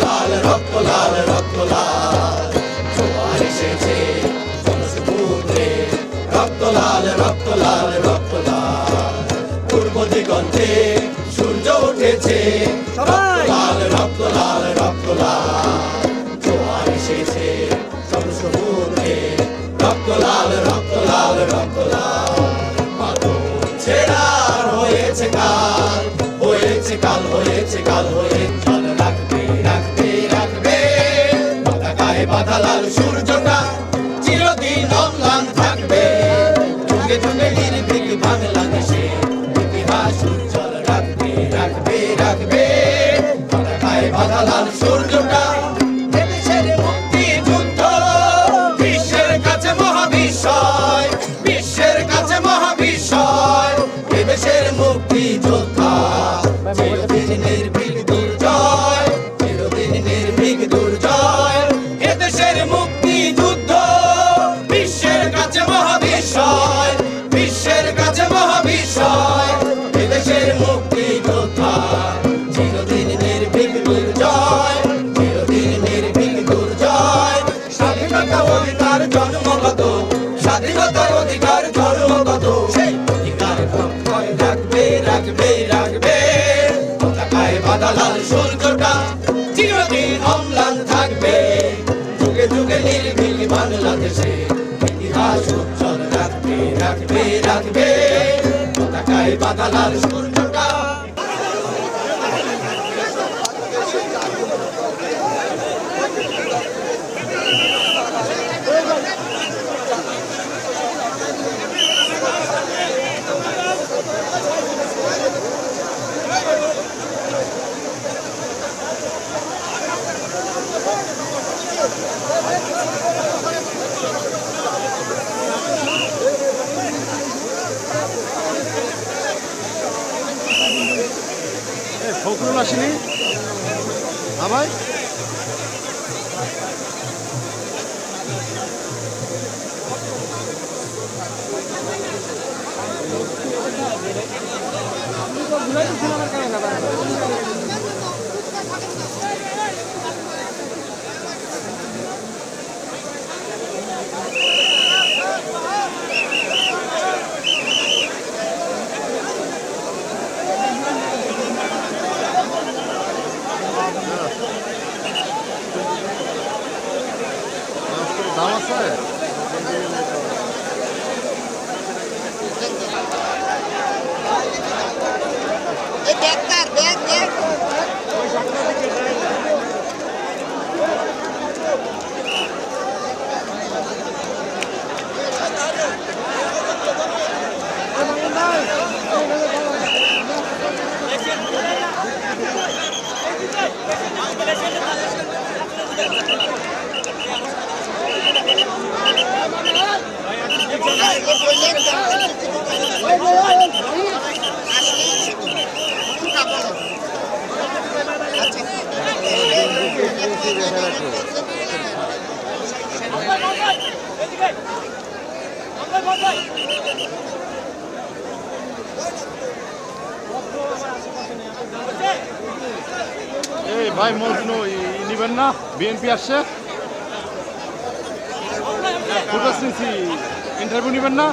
লাল রক্ত লাল রক্ত লাল জোয়ার এসেছে জনসমুদ্রে রক্ত লাল রক্ত লাল রক্ত লাল পূর্ব দিগন্তে সূর্য উঠেছে লাল রক্ত লাল রক্ত লাল জোয়ার এসেছে জনসমুদ্রে রক্ত লাল রক্ত লাল রক্ত লাল মাতম ছেড়া হয়েছে কাল হয়েছে কাল হয়েছে কাল হয়ে চল রাখবে রাখবে রাখবে পতাকায় বাঁধা লাল সূর্যটা চিরদিন অম্লান থাকবে যুগে যুগে নির্ভীক বাংলাদেশে ইতিহাস উজ্জ্বল রাখবে রাখবে রাখবে পতাকায় বাঁধা লাল সূর্যটা এদেশের মুক্তিযুদ্ধ বিশ্বের কাছে মহাবিস্ময় বিশ্বের কাছে মহাবিস্ময় এদেশের মুক্তিযোদ্ধা চিরদিন নির্ভীক দুর্জয় চিরদিন নির্ভীক দুর্জয় এদেশের মুক্তিযুদ্ধ বিশ্বের কাছে মহাবিস্ময় বিশ্বের কাছে মহাবিস্ময় এদেশের মুক্তিযোদ্ধা চিরদিন নির্ভীক দুর্জয় চিরদিন নির্ভীক দুর্জয় স্বাধীনতা অধিকার জন্মগত স্বাধীনতার অধিকার জন্মগত সেই অধিকার রক্ষায় রাখবে রাখবে রাখবে পতাকায় বাঁধা লাল সূর্যটা চিরদিন অম্লান থাকবে যুগে যুগে নির্ভীক বাংলাদেশে ইতিহাস উজ্জ্বল রাখবে রাখবে রাখবে পতাকায় বাঁধা লাল সূর্যটা ফখরুল আসেনি ভাই দাম আছে এই ভাই মজনু নিবেন না বিএনপি আসছে ইন্টারভিউ নিবেন না